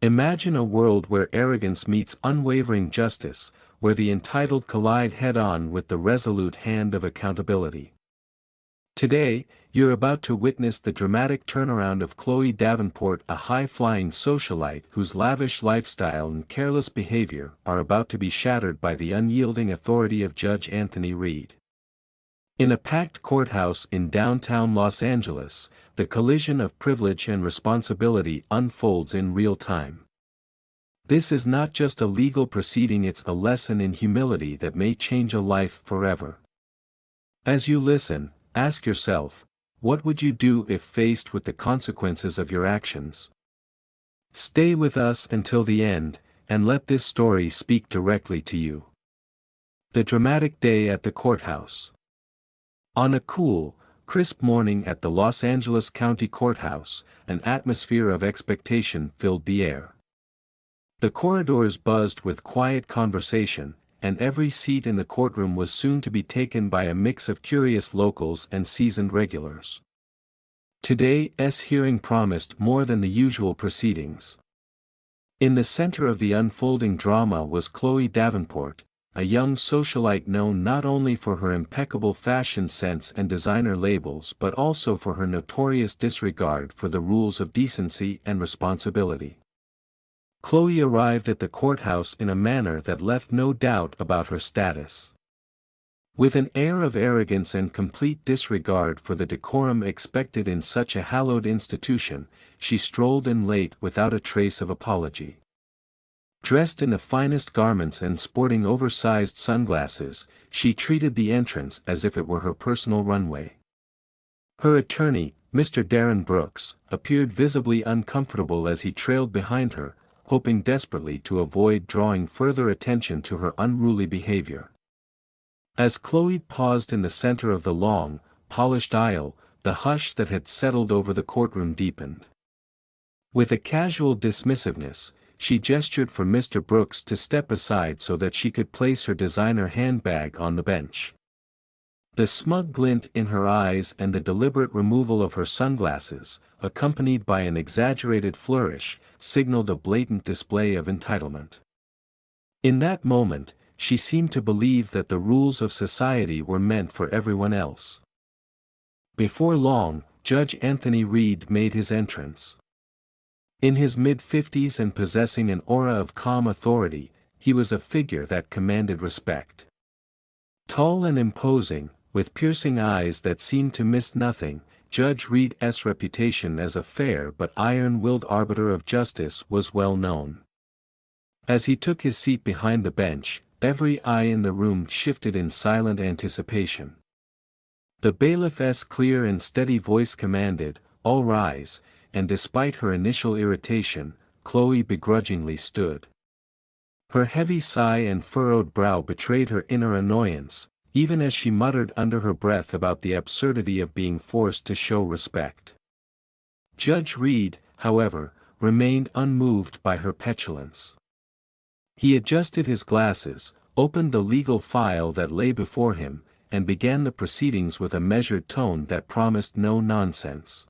Imagine a world where arrogance meets unwavering justice, where the entitled collide head-on with the resolute hand of accountability. Today, you're about to witness the dramatic turnaround of Chloe Davenport, a high-flying socialite whose lavish lifestyle and careless behavior are about to be shattered by the unyielding authority of Judge Anthony Reed. In a packed courthouse in downtown Los Angeles, the collision of privilege and responsibility unfolds in real time. This is not just a legal proceeding, it's a lesson in humility that may change a life forever. As you listen, ask yourself, what would you do if faced with the consequences of your actions? Stay with us until the end, and let this story speak directly to you. The dramatic day at the courthouse. On a cool, crisp morning at the Los Angeles County Courthouse, an atmosphere of expectation filled the air. The corridors buzzed with quiet conversation, and every seat in the courtroom was soon to be taken by a mix of curious locals and seasoned regulars. Today's hearing promised more than the usual proceedings. In the center of the unfolding drama was Chloe Davenport, a young socialite known not only for her impeccable fashion sense and designer labels but also for her notorious disregard for the rules of decency and responsibility. Chloe arrived at the courthouse in a manner that left no doubt about her status. With an air of arrogance and complete disregard for the decorum expected in such a hallowed institution, she strolled in late without a trace of apology. Dressed in the finest garments and sporting oversized sunglasses, she treated the entrance as if it were her personal runway. Her attorney, Mr. Darren Brooks, appeared visibly uncomfortable as he trailed behind her, hoping desperately to avoid drawing further attention to her unruly behavior. As Chloe paused in the center of the long, polished aisle, the hush that had settled over the courtroom deepened. With a casual dismissiveness, she gestured for Mr. Brooks to step aside so that she could place her designer handbag on the bench. The smug glint in her eyes and the deliberate removal of her sunglasses, accompanied by an exaggerated flourish, signaled a blatant display of entitlement. In that moment, she seemed to believe that the rules of society were meant for everyone else. Before long, Judge Anthony Reed made his entrance. In his mid-50s and possessing an aura of calm authority, he was a figure that commanded respect. Tall and imposing, with piercing eyes that seemed to miss nothing, Judge Reed's reputation as a fair but iron-willed arbiter of justice was well known. As he took his seat behind the bench, every eye in the room shifted in silent anticipation. The bailiff's clear and steady voice commanded, "All rise," and despite her initial irritation, Chloe begrudgingly stood. Her heavy sigh and furrowed brow betrayed her inner annoyance, even as she muttered under her breath about the absurdity of being forced to show respect. Judge Reed, however, remained unmoved by her petulance. He adjusted his glasses, opened the legal file that lay before him, and began the proceedings with a measured tone that promised no nonsense.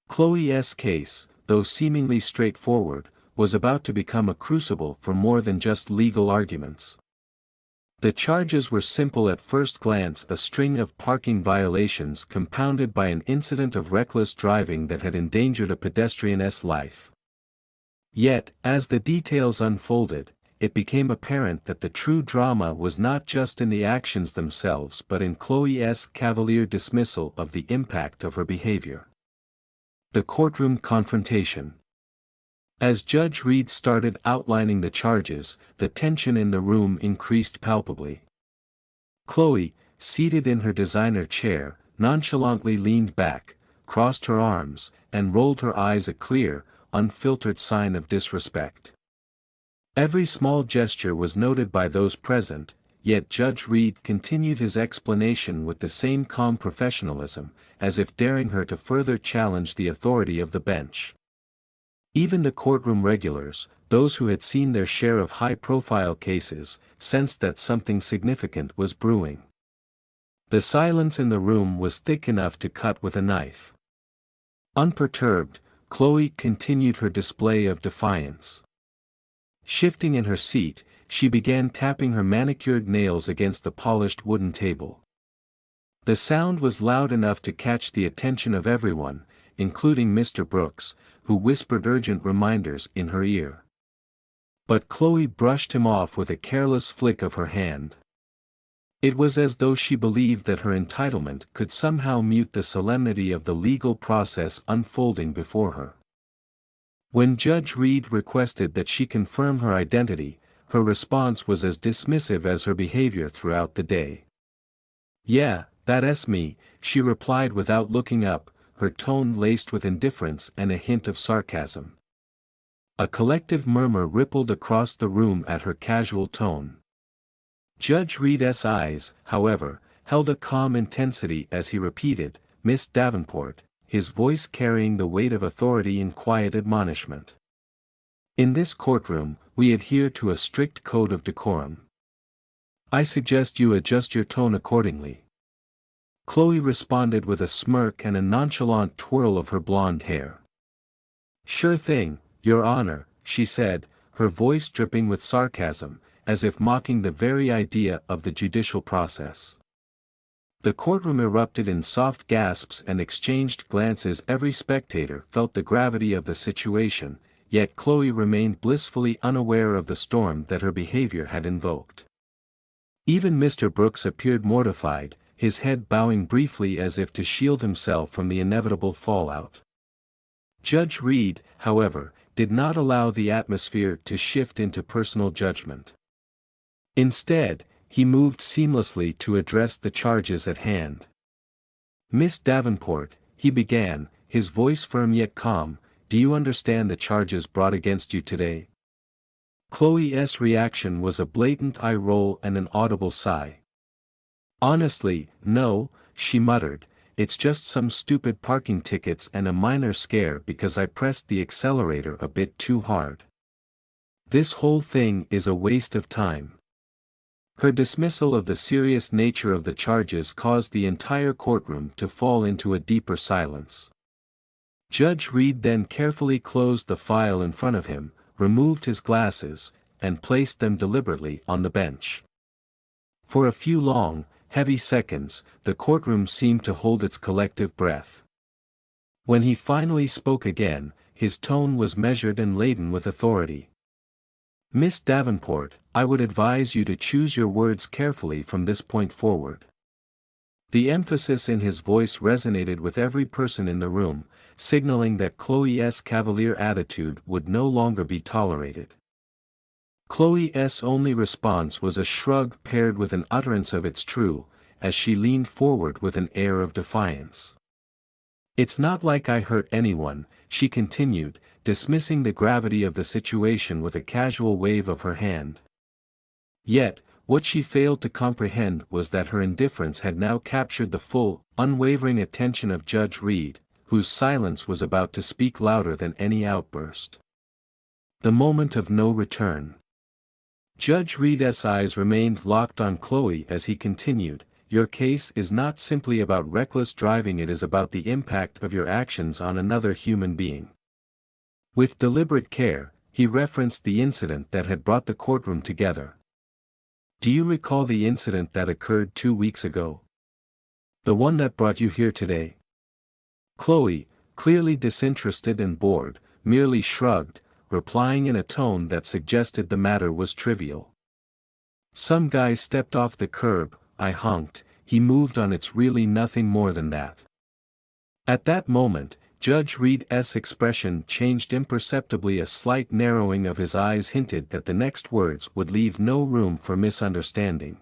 Chloe's case, though seemingly straightforward, was about to become a crucible for more than just legal arguments. The charges were simple at first glance: a string of parking violations compounded by an incident of reckless driving that had endangered a pedestrian's life. Yet, as the details unfolded, it became apparent that the true drama was not just in the actions themselves but in Chloe's cavalier dismissal of the impact of her behavior. The courtroom confrontation. As Judge Reed started outlining the charges, the tension in the room increased palpably. Chloe, seated in her designer chair, nonchalantly leaned back, crossed her arms, and rolled her eyes, a clear, unfiltered sign of disrespect. Every small gesture was noted by those present, yet Judge Reed continued his explanation with the same calm professionalism, as if daring her to further challenge the authority of the bench. Even the courtroom regulars, those who had seen their share of high-profile cases, sensed that something significant was brewing. The silence in the room was thick enough to cut with a knife. Unperturbed, Chloe continued her display of defiance. Shifting in her seat, she began tapping her manicured nails against the polished wooden table. The sound was loud enough to catch the attention of everyone, including Mr. Brooks, who whispered urgent reminders in her ear. But Chloe brushed him off with a careless flick of her hand. It was as though she believed that her entitlement could somehow mute the solemnity of the legal process unfolding before her. When Judge Reed requested that she confirm her identity, her response was as dismissive as her behavior throughout the day. "Yeah, that's me," she replied without looking up, her tone laced with indifference and a hint of sarcasm. A collective murmur rippled across the room at her casual tone. Judge Reed's eyes, however, held a calm intensity as he repeated, "Miss Davenport," his voice carrying the weight of authority in quiet admonishment. "In this courtroom, we adhere to a strict code of decorum. I suggest you adjust your tone accordingly." Chloe responded with a smirk and a nonchalant twirl of her blonde hair. "Sure thing, Your Honor," she said, her voice dripping with sarcasm, as if mocking the very idea of the judicial process. The courtroom erupted in soft gasps and exchanged glances. Every spectator felt the gravity of the situation, yet Chloe remained blissfully unaware of the storm that her behavior had invoked. Even Mr. Brooks appeared mortified, his head bowing briefly as if to shield himself from the inevitable fallout. Judge Reed, however, did not allow the atmosphere to shift into personal judgment. Instead, he moved seamlessly to address the charges at hand. "Miss Davenport," he began, his voice firm yet calm, "do you understand the charges brought against you today?" Chloe's reaction was a blatant eye roll and an audible sigh. "Honestly, no," she muttered, "it's just some stupid parking tickets and a minor scare because I pressed the accelerator a bit too hard. This whole thing is a waste of time." Her dismissal of the serious nature of the charges caused the entire courtroom to fall into a deeper silence. Judge Reed then carefully closed the file in front of him, removed his glasses, and placed them deliberately on the bench. For a few long, heavy seconds, the courtroom seemed to hold its collective breath. When he finally spoke again, his tone was measured and laden with authority. "Miss Davenport, I would advise you to choose your words carefully from this point forward." The emphasis in his voice resonated with every person in the room, signaling that Chloe's cavalier attitude would no longer be tolerated. Chloe's only response was a shrug paired with an utterance of "it's true," as she leaned forward with an air of defiance. "It's not like I hurt anyone," she continued, dismissing the gravity of the situation with a casual wave of her hand. Yet, what she failed to comprehend was that her indifference had now captured the full, unwavering attention of Judge Reed, whose silence was about to speak louder than any outburst. The moment of no return. Judge Reed's eyes remained locked on Chloe as he continued, "Your case is not simply about reckless driving, it is about the impact of your actions on another human being." With deliberate care, he referenced the incident that had brought the courtroom together. "Do you recall the incident that occurred 2 weeks ago? The one that brought you here today?" Chloe, clearly disinterested and bored, merely shrugged, replying in a tone that suggested the matter was trivial. "Some guy stepped off the curb, I honked, he moved on, it's really nothing more than that." At that moment, Judge Reed's expression changed imperceptibly. A slight narrowing of his eyes hinted that the next words would leave no room for misunderstanding.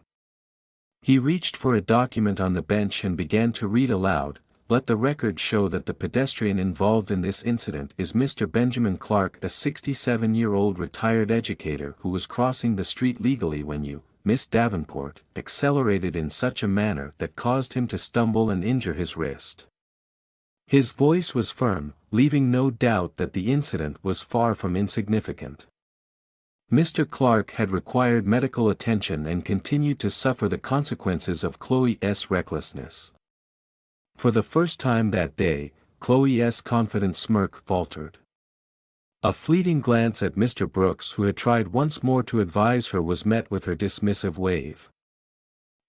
He reached for a document on the bench and began to read aloud, "Let the record show that the pedestrian involved in this incident is Mr. Benjamin Clark, a 67-year-old retired educator who was crossing the street legally when you, Miss Davenport, accelerated in such a manner that caused him to stumble and injure his wrist." His voice was firm, leaving no doubt that the incident was far from insignificant. Mr. Clark had required medical attention and continued to suffer the consequences of Chloe's recklessness. For the first time that day, Chloe's confident smirk faltered. A fleeting glance at Mr. Brooks, who had tried once more to advise her, was met with her dismissive wave.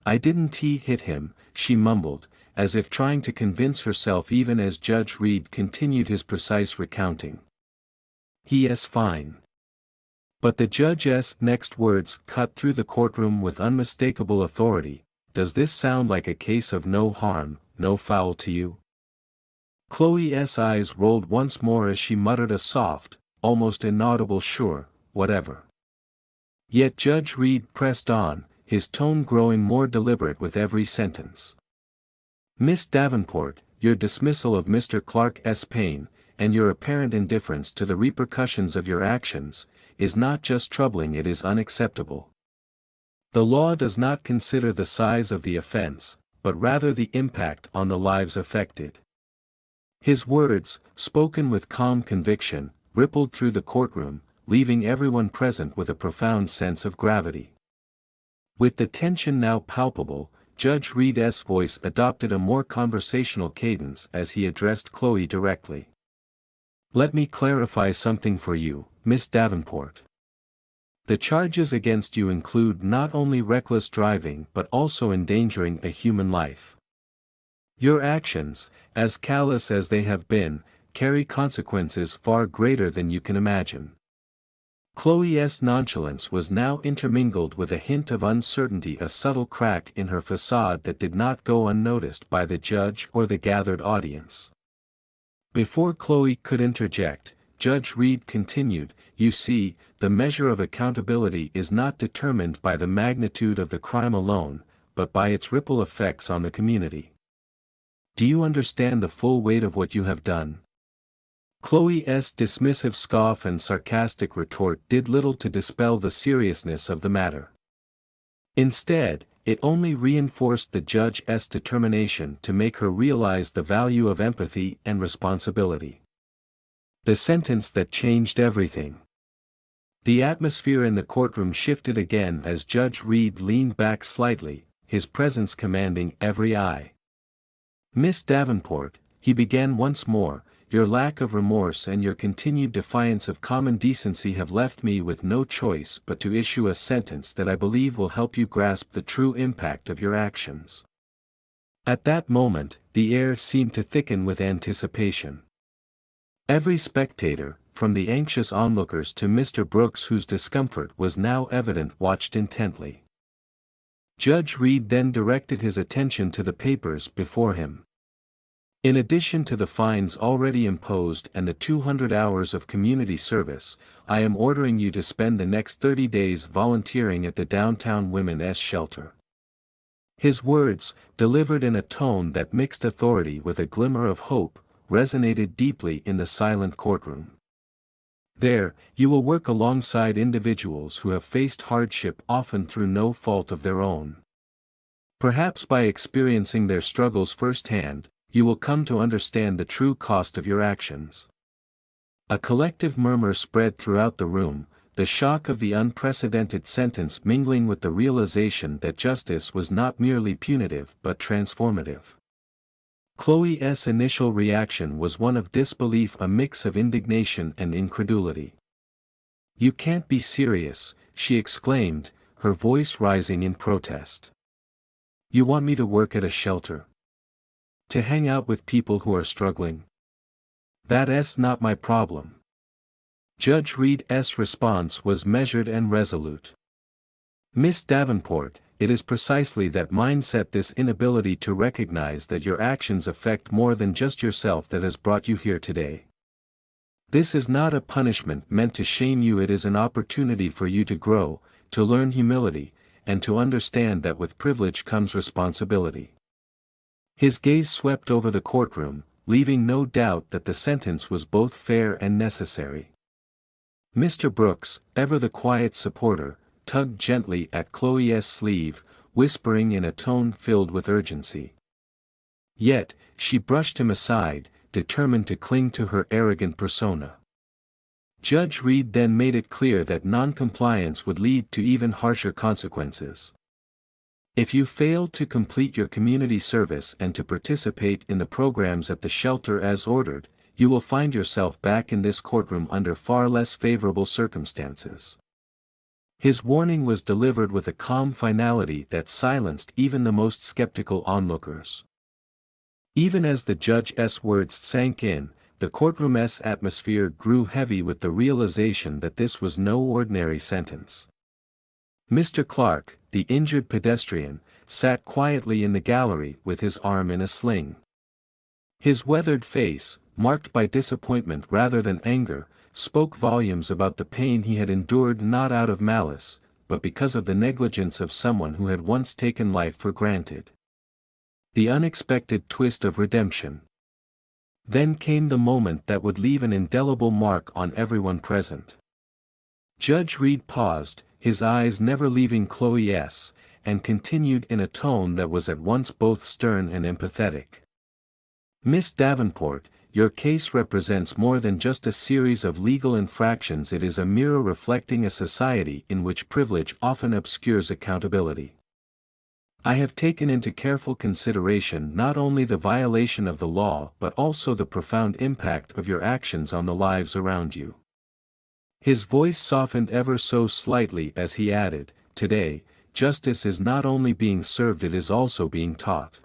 "I didn't hit him," she mumbled, as if trying to convince herself, even as Judge Reed continued his precise recounting. "He's fine." But the judge's next words cut through the courtroom with unmistakable authority. "Does this sound like a case of no harm, no foul to you?" Chloe's eyes rolled once more as she muttered a soft, almost inaudible "sure, whatever." Yet Judge Reed pressed on, his tone growing more deliberate with every sentence. "Miss Davenport, your dismissal of Mr. Clark S. Payne, and your apparent indifference to the repercussions of your actions, is not just troubling, it is unacceptable. The law does not consider the size of the offense, but rather the impact on the lives affected." His words, spoken with calm conviction, rippled through the courtroom, leaving everyone present with a profound sense of gravity. With the tension now palpable, Judge Reed's voice adopted a more conversational cadence as he addressed Chloe directly. "Let me clarify something for you, Miss Davenport. The charges against you include not only reckless driving but also endangering a human life. Your actions, as callous as they have been, carry consequences far greater than you can imagine." Chloe's nonchalance was now intermingled with a hint of uncertainty, a subtle crack in her facade that did not go unnoticed by the judge or the gathered audience. Before Chloe could interject, Judge Reed continued, "You see, the measure of accountability is not determined by the magnitude of the crime alone, but by its ripple effects on the community. Do you understand the full weight of what you have done?" Chloe's dismissive scoff and sarcastic retort did little to dispel the seriousness of the matter. Instead, it only reinforced the judge's determination to make her realize the value of empathy and responsibility. The sentence that changed everything. The atmosphere in the courtroom shifted again as Judge Reed leaned back slightly, his presence commanding every eye. "Miss Davenport," he began once more, "your lack of remorse and your continued defiance of common decency have left me with no choice but to issue a sentence that I believe will help you grasp the true impact of your actions." At that moment, the air seemed to thicken with anticipation. Every spectator, from the anxious onlookers to Mr. Brooks, whose discomfort was now evident, watched intently. Judge Reed then directed his attention to the papers before him. "In addition to the fines already imposed and the 200 hours of community service, I am ordering you to spend the next 30 days volunteering at the downtown women's shelter." His words, delivered in a tone that mixed authority with a glimmer of hope, resonated deeply in the silent courtroom. "There, you will work alongside individuals who have faced hardship often through no fault of their own. Perhaps by experiencing their struggles firsthand, you will come to understand the true cost of your actions." A collective murmur spread throughout the room, the shock of the unprecedented sentence mingling with the realization that justice was not merely punitive but transformative. Chloe's initial reaction was one of disbelief, a mix of indignation and incredulity. "You can't be serious," she exclaimed, her voice rising in protest. "You want me to work at a shelter? To hang out with people who are struggling? That's not my problem." Judge Reed's response was measured and resolute. "Miss Davenport, it is precisely that mindset, this inability to recognize that your actions affect more than just yourself, that has brought you here today. This is not a punishment meant to shame you, it is an opportunity for you to grow, to learn humility, and to understand that with privilege comes responsibility." His gaze swept over the courtroom, leaving no doubt that the sentence was both fair and necessary. Mr. Brooks, ever the quiet supporter, tugged gently at Chloe's sleeve, whispering in a tone filled with urgency. Yet, she brushed him aside, determined to cling to her arrogant persona. Judge Reed then made it clear that non-compliance would lead to even harsher consequences. If you fail to complete your community service and to participate in the programs at the shelter as ordered, you will find yourself back in this courtroom under far less favorable circumstances. His warning was delivered with a calm finality that silenced even the most skeptical onlookers. Even as the judge's words sank in, the courtroom's atmosphere grew heavy with the realization that this was no ordinary sentence. Mr. Clark, the injured pedestrian, sat quietly in the gallery with his arm in a sling. His weathered face, marked by disappointment rather than anger, spoke volumes about the pain he had endured not out of malice, but because of the negligence of someone who had once taken life for granted. The unexpected twist of redemption. Then came the moment that would leave an indelible mark on everyone present. Judge Reed paused, his eyes never leaving Chloe's, and continued in a tone that was at once both stern and empathetic. Miss Davenport, your case represents more than just a series of legal infractions. It is a mirror reflecting a society in which privilege often obscures accountability. I have taken into careful consideration not only the violation of the law but also the profound impact of your actions on the lives around you. His voice softened ever so slightly as he added, today, justice is not only being served, it is also being taught.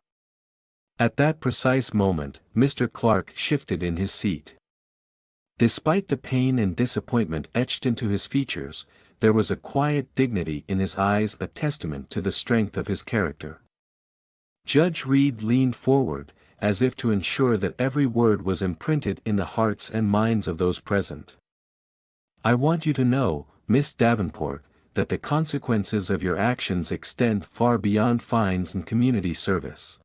At that precise moment, Mr. Clark shifted in his seat. Despite the pain and disappointment etched into his features, there was a quiet dignity in his eyes, a testament to the strength of his character. Judge Reed leaned forward, as if to ensure that every word was imprinted in the hearts and minds of those present. I want you to know, Miss Davenport, that the consequences of your actions extend far beyond fines and community service.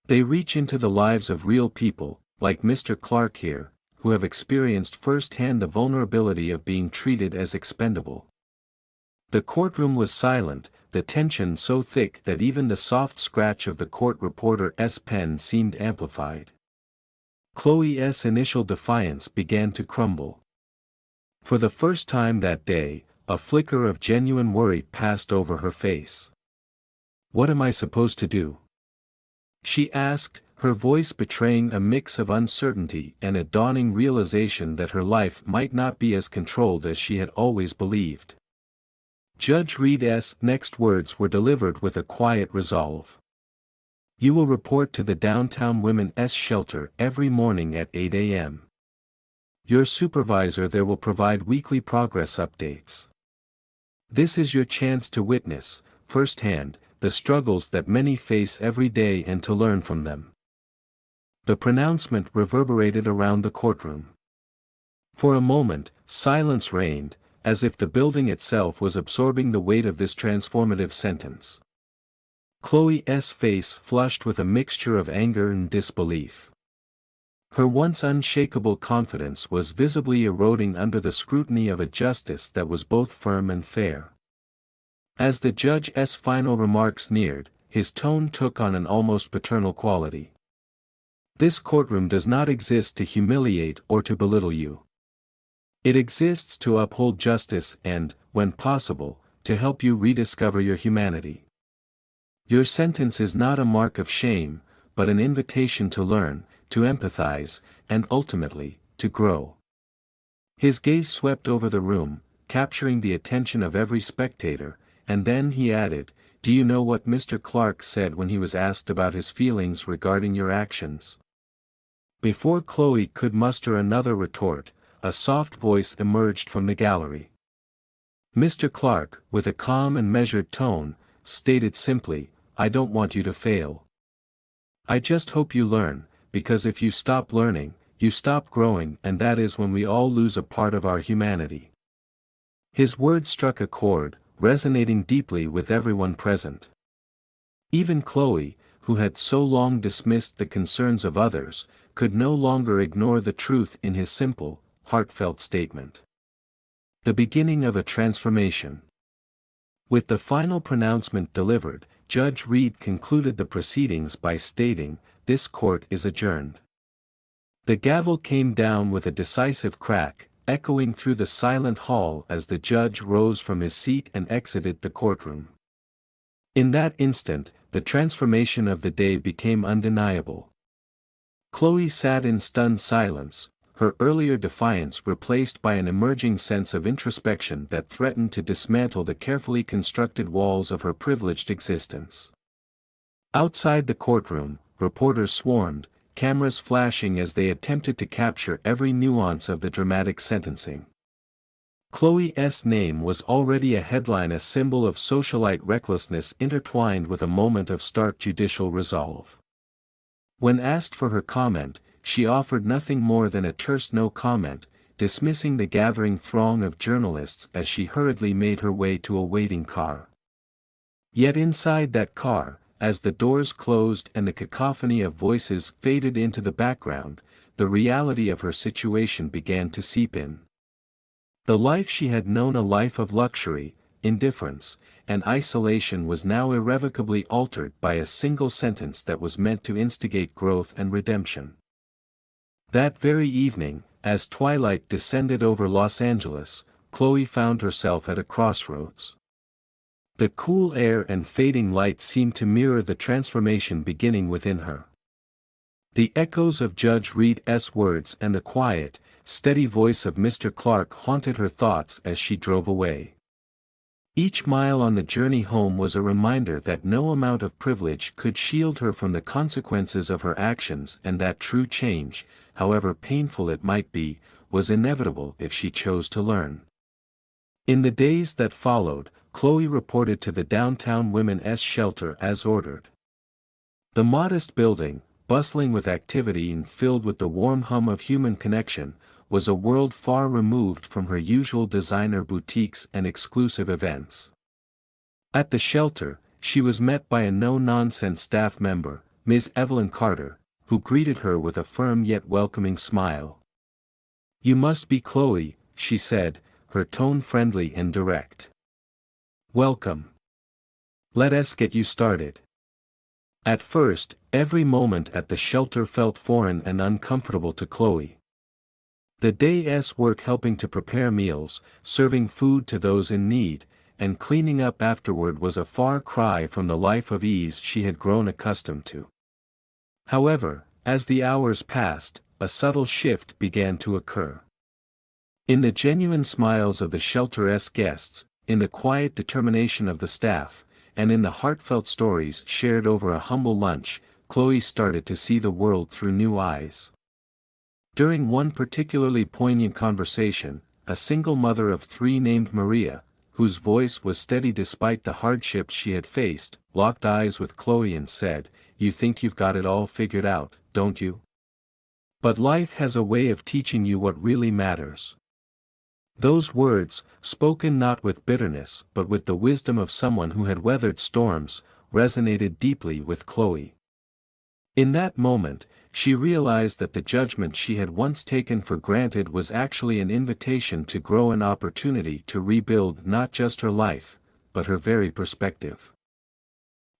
They reach into the lives of real people, like Mr. Clark here, who have experienced firsthand the vulnerability of being treated as expendable. The courtroom was silent, the tension so thick that even the soft scratch of the court reporter's pen seemed amplified. Chloe's initial defiance began to crumble. For the first time that day, a flicker of genuine worry passed over her face. What am I supposed to do? She asked, her voice betraying a mix of uncertainty and a dawning realization that her life might not be as controlled as she had always believed. Judge Reed's next words were delivered with a quiet resolve. You will report to the downtown women's shelter every morning at 8 a.m. Your supervisor there will provide weekly progress updates. This is your chance to witness, firsthand, the struggles that many face every day and to learn from them. The pronouncement reverberated around the courtroom. For a moment, silence reigned, as if the building itself was absorbing the weight of this transformative sentence. Chloe's face flushed with a mixture of anger and disbelief. Her once unshakable confidence was visibly eroding under the scrutiny of a justice that was both firm and fair. As the judge's final remarks neared, his tone took on an almost paternal quality. This courtroom does not exist to humiliate or to belittle you. It exists to uphold justice and, when possible, to help you rediscover your humanity. Your sentence is not a mark of shame, but an invitation to learn, to empathize, and ultimately, to grow. His gaze swept over the room, capturing the attention of every spectator, and then he added, do you know what Mr. Clark said when he was asked about his feelings regarding your actions? Before Chloe could muster another retort, a soft voice emerged from the gallery. Mr. Clark, with a calm and measured tone, stated simply, I don't want you to fail. I just hope you learn, because if you stop learning, you stop growing, and that is when we all lose a part of our humanity. His words struck a chord, resonating deeply with everyone present. Even Chloe, who had so long dismissed the concerns of others, could no longer ignore the truth in his simple, heartfelt statement. The beginning of a transformation. With the final pronouncement delivered, Judge Reed concluded the proceedings by stating, this court is adjourned. The gavel came down with a decisive crack, echoing through the silent hall as the judge rose from his seat and exited the courtroom. In that instant, the transformation of the day became undeniable. Chloe sat in stunned silence, her earlier defiance replaced by an emerging sense of introspection that threatened to dismantle the carefully constructed walls of her privileged existence. Outside the courtroom, reporters swarmed, cameras flashing as they attempted to capture every nuance of the dramatic sentencing. Chloe's name was already a headline, a symbol of socialite recklessness intertwined with a moment of stark judicial resolve. When asked for her comment, she offered nothing more than a terse no comment, dismissing the gathering throng of journalists as she hurriedly made her way to a waiting car. Yet inside that car, as the doors closed and the cacophony of voices faded into the background, the reality of her situation began to seep in. The life she had known, a life of luxury, indifference, and isolation, was now irrevocably altered by a single sentence that was meant to instigate growth and redemption. That very evening, as twilight descended over Los Angeles, Chloe found herself at a crossroads. The cool air and fading light seemed to mirror the transformation beginning within her. The echoes of Judge Reed's words and the quiet, steady voice of Mr. Clark haunted her thoughts as she drove away. Each mile on the journey home was a reminder that no amount of privilege could shield her from the consequences of her actions, and that true change, however painful it might be, was inevitable if she chose to learn. In the days that followed, Chloe reported to the downtown women's shelter as ordered. The modest building, bustling with activity and filled with the warm hum of human connection, was a world far removed from her usual designer boutiques and exclusive events. At the shelter, she was met by a no-nonsense staff member, Ms. Evelyn Carter, who greeted her with a firm yet welcoming smile. "You must be Chloe," she said, her tone friendly and direct. "Welcome. Let us get you started." At first, every moment at the shelter felt foreign and uncomfortable to Chloe. The day's work helping to prepare meals, serving food to those in need, and cleaning up afterward was a far cry from the life of ease she had grown accustomed to. However, as the hours passed, a subtle shift began to occur. In the genuine smiles of the shelter's guests, in the quiet determination of the staff, and in the heartfelt stories shared over a humble lunch, Chloe started to see the world through new eyes. During one particularly poignant conversation, a single mother of three named Maria, whose voice was steady despite the hardships she had faced, locked eyes with Chloe and said, "You think you've got it all figured out, don't you? But life has a way of teaching you what really matters." Those words, spoken not with bitterness but with the wisdom of someone who had weathered storms, resonated deeply with Chloe. In that moment, she realized that the judgment she had once taken for granted was actually an invitation to grow, an opportunity to rebuild not just her life, but her very perspective.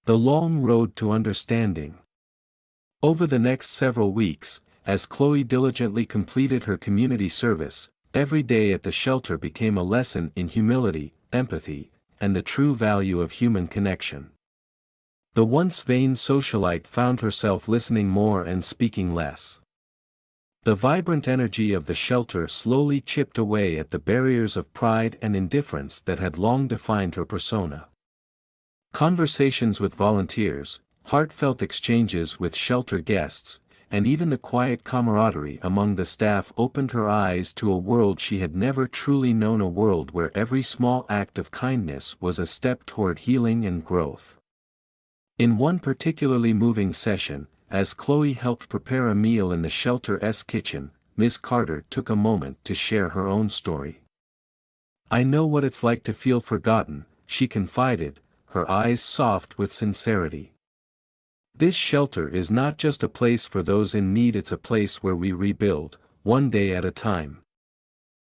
The long road to understanding. Over the next several weeks, as Chloe diligently completed her community service, every day at the shelter became a lesson in humility, empathy, and the true value of human connection. The once vain socialite found herself listening more and speaking less. The vibrant energy of the shelter slowly chipped away at the barriers of pride and indifference that had long defined her persona. Conversations with volunteers, heartfelt exchanges with shelter guests, and even the quiet camaraderie among the staff opened her eyes to a world she had never truly known, a world where every small act of kindness was a step toward healing and growth. In one particularly moving session, as Chloe helped prepare a meal in the shelter's kitchen, Ms. Carter took a moment to share her own story. "I know what it's like to feel forgotten," she confided, her eyes soft with sincerity. "This shelter is not just a place for those in need, it's a place where we rebuild, one day at a time.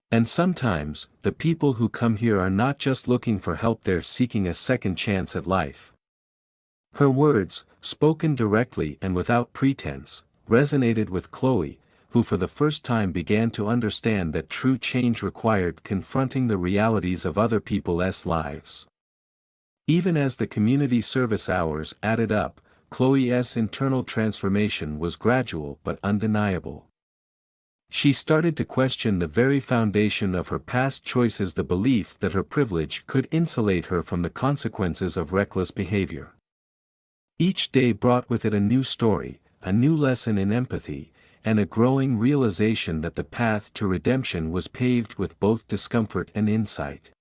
And sometimes, the people who come here are not just looking for help, they're seeking a second chance at life." Her words, spoken directly and without pretense, resonated with Chloe, who for the first time began to understand that true change required confronting the realities of other people's lives. Even as the community service hours added up, Chloe's internal transformation was gradual but undeniable. She started to question the very foundation of her past choices, the belief that her privilege could insulate her from the consequences of reckless behavior. Each day brought with it a new story, a new lesson in empathy, and a growing realization that the path to redemption was paved with both discomfort and insight.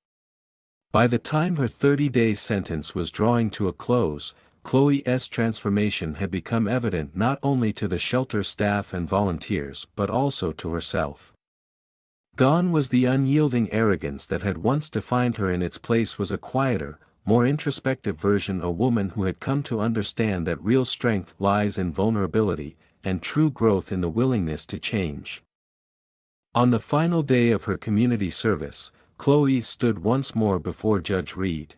By the time her 30-day sentence was drawing to a close, Chloe's transformation had become evident not only to the shelter staff and volunteers but also to herself. Gone was the unyielding arrogance that had once defined her. In its place was a quieter, more introspective version, a woman who had come to understand that real strength lies in vulnerability, and true growth in the willingness to change. On the final day of her community service, Chloe stood once more before Judge Reed.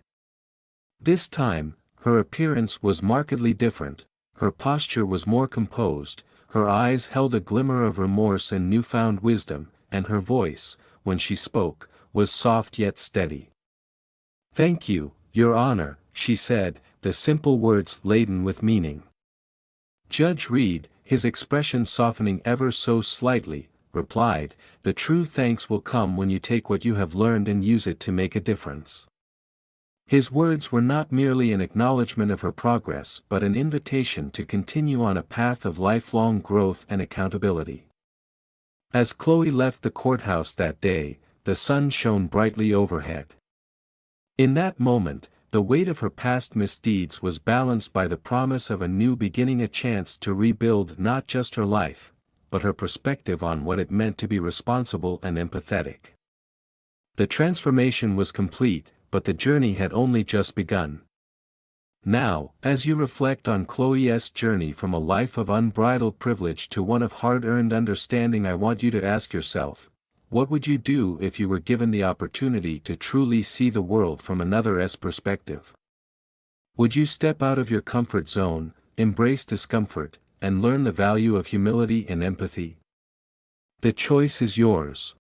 This time, her appearance was markedly different, her posture was more composed, her eyes held a glimmer of remorse and newfound wisdom, and her voice, when she spoke, was soft yet steady. "Thank you, Your Honor," she said, the simple words laden with meaning. Judge Reed, his expression softening ever so slightly, replied, "The true thanks will come when you take what you have learned and use it to make a difference." His words were not merely an acknowledgement of her progress but an invitation to continue on a path of lifelong growth and accountability. As Chloe left the courthouse that day, the sun shone brightly overhead. In that moment, the weight of her past misdeeds was balanced by the promise of a new beginning, a chance to rebuild not just her life, but her perspective on what it meant to be responsible and empathetic. The transformation was complete, but the journey had only just begun. Now, as you reflect on Chloe's journey from a life of unbridled privilege to one of hard-earned understanding, I want you to ask yourself, what would you do if you were given the opportunity to truly see the world from another's perspective? Would you step out of your comfort zone, embrace discomfort, and learn the value of humility and empathy? The choice is yours.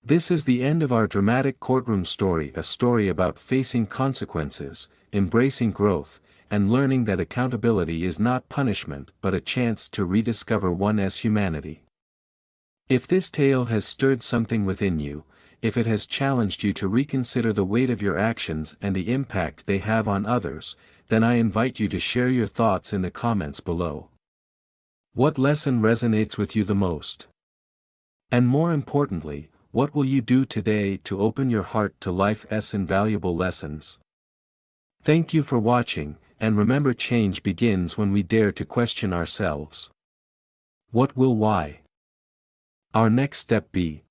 This is the end of our dramatic courtroom story, a story about facing consequences, embracing growth, and learning that accountability is not punishment but a chance to rediscover one's humanity. If this tale has stirred something within you, if it has challenged you to reconsider the weight of your actions and the impact they have on others, then I invite you to share your thoughts in the comments below. What lesson resonates with you the most? And more importantly, what will you do today to open your heart to life's invaluable lessons? Thank you for watching, and remember, change begins when we dare to question ourselves. What will our next step be?